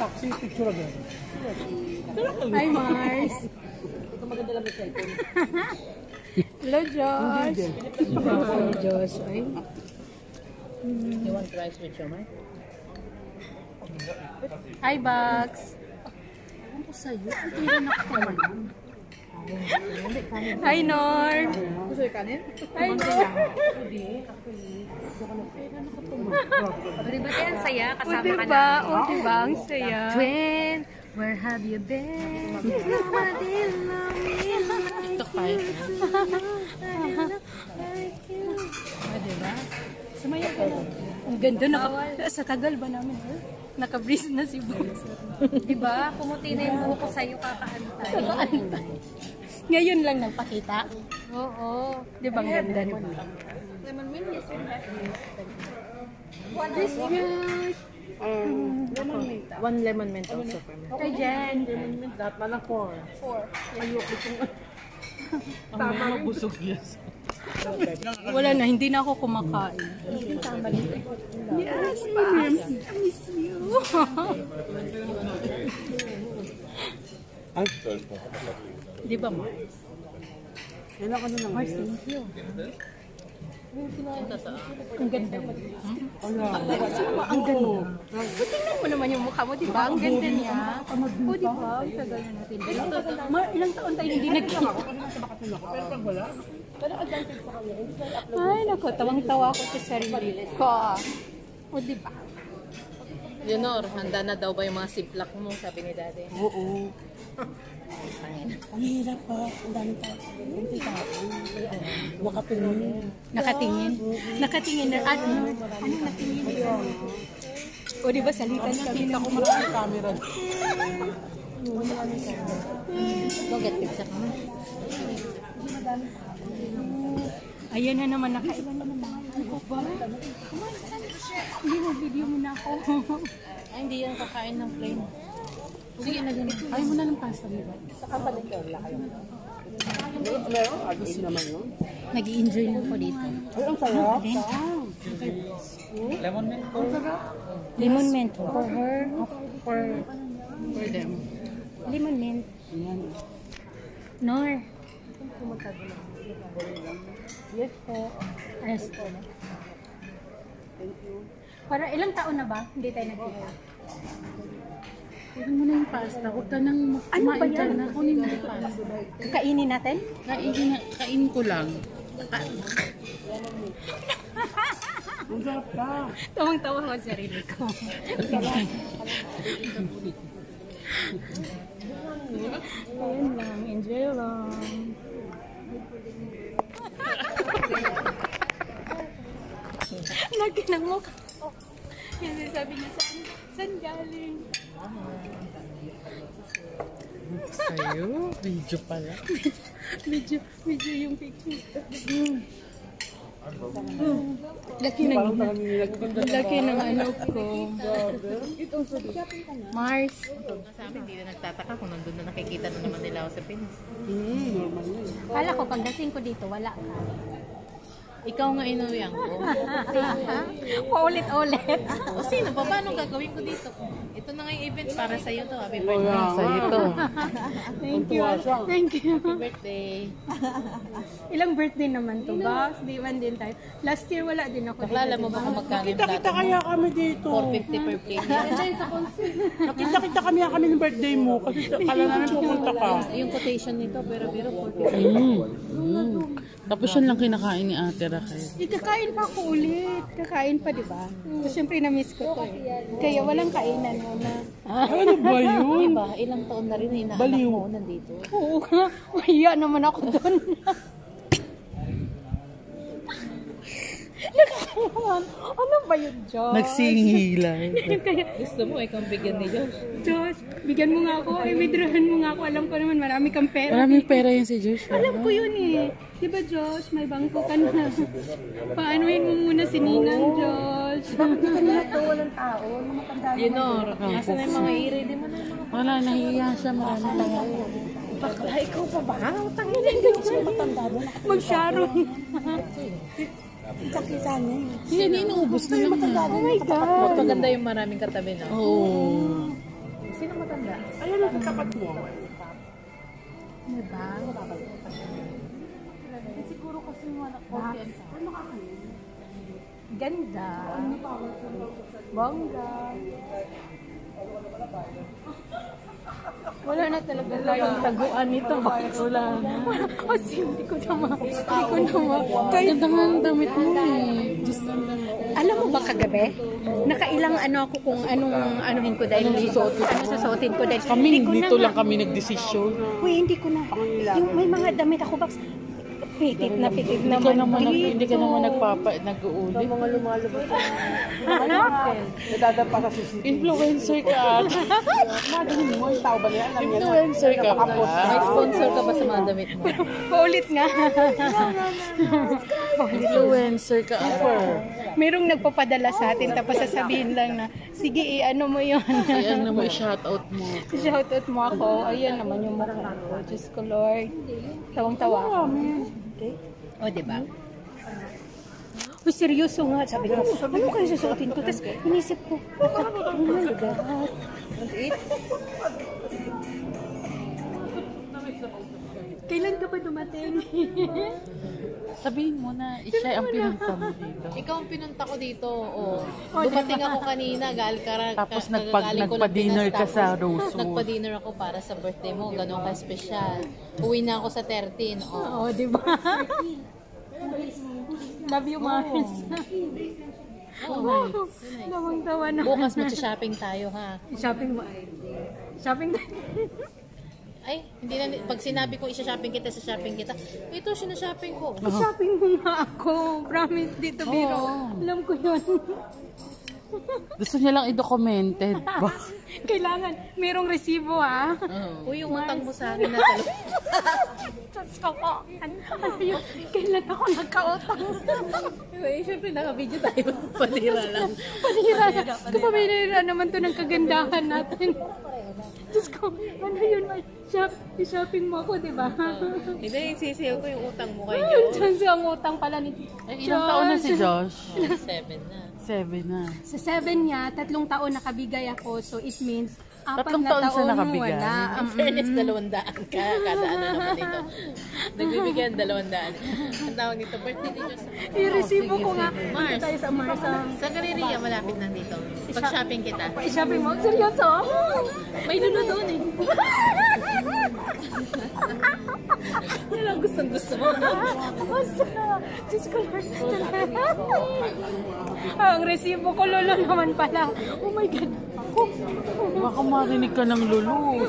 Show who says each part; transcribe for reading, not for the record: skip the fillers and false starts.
Speaker 1: taxi, picture agad.
Speaker 2: Hi, Mars.
Speaker 3: Ito maganda lang yung cellphone.
Speaker 2: Hello, Josh. Hello, Josh. Ay.
Speaker 3: You want rice with siomay?
Speaker 2: Hi, Bugs.
Speaker 3: Ano ko sa'yo? Hindi rin ako naman.
Speaker 2: Hi, Nor.
Speaker 3: Gusto yung kanin?
Speaker 2: Hi, Nor.
Speaker 3: Diba tayo ang saya?
Speaker 2: O,
Speaker 3: Kasama ka
Speaker 2: diba?
Speaker 3: namin.
Speaker 2: O, diba? Ang saya.
Speaker 3: Twin, where have you been? Nobody love me like
Speaker 2: TikTok tayo. O, diba? Sumaya ka na. Ang ganda. Sa tagal ba namin? Naka-breeze na si Bugs.
Speaker 3: Diba? Pumuti na yung buho ko sa'yo, kakaantay.
Speaker 2: Ngayon lang nagpakita. Oo. Di ba ang ganda naman?
Speaker 3: Lemon mint, yes or no?
Speaker 2: This cute.
Speaker 3: Lemon mint. One lemon mint also for me.
Speaker 2: Kay Jen.
Speaker 1: Lahat na lang 4. Ayoko itong... Tama ang busog yes.
Speaker 2: Wala na, hindi na ako kumakain. Yes, ma'am. I miss you. Di ba, Mars?
Speaker 1: Kailangan na lang.
Speaker 2: Mars, thank you. Ang ganda. Ang ganda. Tingnan mo naman yung mukha mo, di ba? Ang ganda niya. O, di ba? Ang tagal na natin. Ilang taon tayo hindi nagkita. Ay, naku, tawang-tawa ko sa sarili ko. O, di ba?
Speaker 3: Leonor, handa na daw ba yung mga siplak mo? Sabi ni Daddy.
Speaker 1: Oo. Ang hirap pa. Ang dami pa. Kunti tao. Nakatingin.
Speaker 2: Nakatingin? Nakatingin na, ano natingin yun? O, di ba, salita na
Speaker 1: Kita ko maraming camera.
Speaker 3: Go get pizza ka.
Speaker 2: Ayan na naman, nakaiba na naman. Ano ba? Hindi mo, video mo na ako.
Speaker 3: Ay, hindi yan kakain ng plain. Sige na ganito.
Speaker 2: Ayaw mo na ng pasta, di ba?
Speaker 3: Saka balik ka wala kayo.
Speaker 1: Meron? Agos naman yun.
Speaker 2: Nag-i-enjoy lang ko dito.
Speaker 1: Ay, ang sarap.
Speaker 3: Lemon mint.
Speaker 2: Lemon mint for her, for them. Lemon mint. Nor. Yes po. Yes po.
Speaker 1: Thank you.
Speaker 2: Para ilang taon na ba? Hindi tayo nagkita.
Speaker 4: Kunin mo na yung pasta. Huwag ka nang kumain ka na. Kunin mo yung pasta.
Speaker 2: Kainin natin?
Speaker 4: Kain ko lang.
Speaker 1: Ang sarap ka.
Speaker 2: Tawang-tawa ko sa sarili ko. Ayan lang. Enjoy lang. Lagi ng mukha ko. Yan sabi niya, saan galing?
Speaker 4: Sa'yo? Video pala.
Speaker 2: Medyo yung picture. Laki ng ano ko. Mars.
Speaker 3: Sa amin, hindi na nagtataka kung nandun na nakikita na naman nila ako sa Pinas.
Speaker 1: Normal yun.
Speaker 2: Kala ko pagdating ko dito, wala ka.
Speaker 3: Ikaw nga inuwihan ko.
Speaker 2: Paulit-ulit.
Speaker 3: O sino pa? Paano gagawin ko dito? Ito na nga yung event para sa'yo to. Happy birthday sa'yo to.
Speaker 2: Thank you. Thank you.
Speaker 3: Happy birthday.
Speaker 2: Ilang birthday naman to, Box? Di man din tayo. Last year wala din ako dito.
Speaker 3: Nakala mo ba kung magkano yung
Speaker 1: Kita-kita
Speaker 3: plato
Speaker 1: kaya
Speaker 3: mo?
Speaker 1: kami dito.
Speaker 3: 450 per plate.
Speaker 1: Nakita-kita kami ng birthday mo. Kasi kala namin pupunta ka.
Speaker 3: Yung quotation nito, pero 450.
Speaker 4: Tapos yun lang kinakain ni Ate Raquel.
Speaker 2: Kakain pa ako ulit. Kakain pa, di ba? So, syempre na-miss ko to eh. Kaya walang kainan mo na.
Speaker 1: Ano ba yun?
Speaker 3: Diba? Ilang taon na rin na inaanak
Speaker 1: Baliw.
Speaker 3: mo nandito.
Speaker 2: Oo nga. Mahiya naman ako doon. Nakakawan. Ano ba yun, Josh?
Speaker 4: Nagsingilay.
Speaker 3: Gusto mo, ikaw bigyan ni Josh.
Speaker 2: Josh, bigyan mo nga ako. Ay, withdrawan mo nga ako. Alam ko naman, marami kang pera.
Speaker 4: Maraming pera yun si Josh.
Speaker 2: Alam ko yun eh. Di ba, Josh? May bangko ka na. Paanuhin mo muna si Ninang, Josh.
Speaker 1: Kanina to, walang tao. Matanda
Speaker 3: Leonor, nasa na yung mga i-ready mo na yung mga
Speaker 4: Wala, nahiya siya. Maraming tao.
Speaker 1: bakla. Ikaw pa ba? Tangin na yung matanda doon.
Speaker 2: Mag-sharon.
Speaker 1: Kita-kita niya.
Speaker 4: Hindi, inuubos na naman.
Speaker 2: Oh my God.
Speaker 3: maganda yung maraming katabi na.
Speaker 4: Oo.
Speaker 3: matanda.
Speaker 1: Ayan lang sa tapat mo.
Speaker 2: Diba?
Speaker 4: Siguro kasi yung anak ko.
Speaker 2: Ganda. Bongga. Wala na talaga tayong taguan nito. Wala na. Kasi hindi ko na
Speaker 4: Ganda nga ang damit mo eh.
Speaker 2: Alam mo ba kagabi? Nakailang ano ako kung anuhin ko dahil susuotin ko dahil
Speaker 1: Kami,
Speaker 2: hindi ko
Speaker 1: dito
Speaker 2: na
Speaker 1: lang kami nagdesisyon.
Speaker 2: Uy, hindi ko na. Yung may mga damit ako box. Pitit na
Speaker 1: Hindi ka naman nag-uulit. Mga lumalabas. Nadadapa kasi si influencer ka. Magaling mo, yung tao ba niya? Influencer ka ba?
Speaker 3: May sponsor ka ba sa mga damit mo?
Speaker 2: Paulit nga.
Speaker 1: Influencer ka.
Speaker 2: Merong nagpapadala sa atin tapos sasabihin lang na, sige, ano mo yun.
Speaker 1: Ayan naman, shoutout mo.
Speaker 2: Shoutout mo ako. Ayan naman yung mukha ko. Diyos ko, Lord. Tawang-tawa ako. O, diba? Uy, seryoso nga. Sabi ko, ano kayo susuotin ko? Tapos, inisip ko, oh my God. Kailan ka ba dumating?
Speaker 1: Sabihin mo na, siya ang pinunta mo dito.
Speaker 3: Ikaw ang pinunta ko dito. Oh. Dumating ako kanina.
Speaker 1: Tapos nagpa-dinner ka sa Rosewood.
Speaker 3: Nagpa-dinner ako para sa birthday mo. Ganon ka special. Uwi na ako sa 13. Oh.
Speaker 2: Oo, diba? Love you, Mars.
Speaker 3: Oh, nice.
Speaker 2: Tawang-tawa na.
Speaker 3: Bukas mag-shopping tayo, ha?
Speaker 2: Shopping mo. Shopping
Speaker 3: Ay, hindi na, pag sinabi ko isa-shopping kita, ito sina-shopping ko.
Speaker 2: Shopping mo nga ako. Promise dito, Biro. Alam ko yun.
Speaker 1: Gusto niya lang i-documented.
Speaker 2: Kailangan. Merong resibo, ha?
Speaker 3: Uy, yung utang mo sa akin na talaga.
Speaker 2: Diyos ko po. Ano yun? Kailan ako nagka-utang?
Speaker 3: Eh, syempre naka-video tayo. Panira lang.
Speaker 2: Panira na. Kapabinira naman to ng kagandahan natin. Diyos ko, ano yun? I-shopping mo ako, di ba?
Speaker 3: Hindi, sisiyaw ko yung utang mo kayo.
Speaker 2: Diyos, ang utang pala ni
Speaker 1: Ilang taon na si Josh?
Speaker 3: 7 na.
Speaker 1: 7 na.
Speaker 2: Sa 7 niya, 3 taon nakabigay ako. So, it means, 4
Speaker 1: Tatlong
Speaker 2: na
Speaker 1: taon siya
Speaker 2: taon
Speaker 1: nakabigay.
Speaker 2: wala.
Speaker 3: In fairness, 200 kada ano naman dito. Nagbibigyan 200. Ang tawag dito, birthday din sa
Speaker 2: I-resibo ko nga.
Speaker 3: Mars.
Speaker 2: Tayo sa Mars.
Speaker 3: Sa Galleria, malapit lang dito. Pag-shopping kita.
Speaker 2: I-shopping mo? Seryoso?
Speaker 3: May lulo doon eh. Yan ang gustong-gusto mo.
Speaker 2: Basta. Diyos ko, Lord. Ang resibo ko, lolo naman pala. Oh my God.
Speaker 1: Baka marinig ka ng lulu.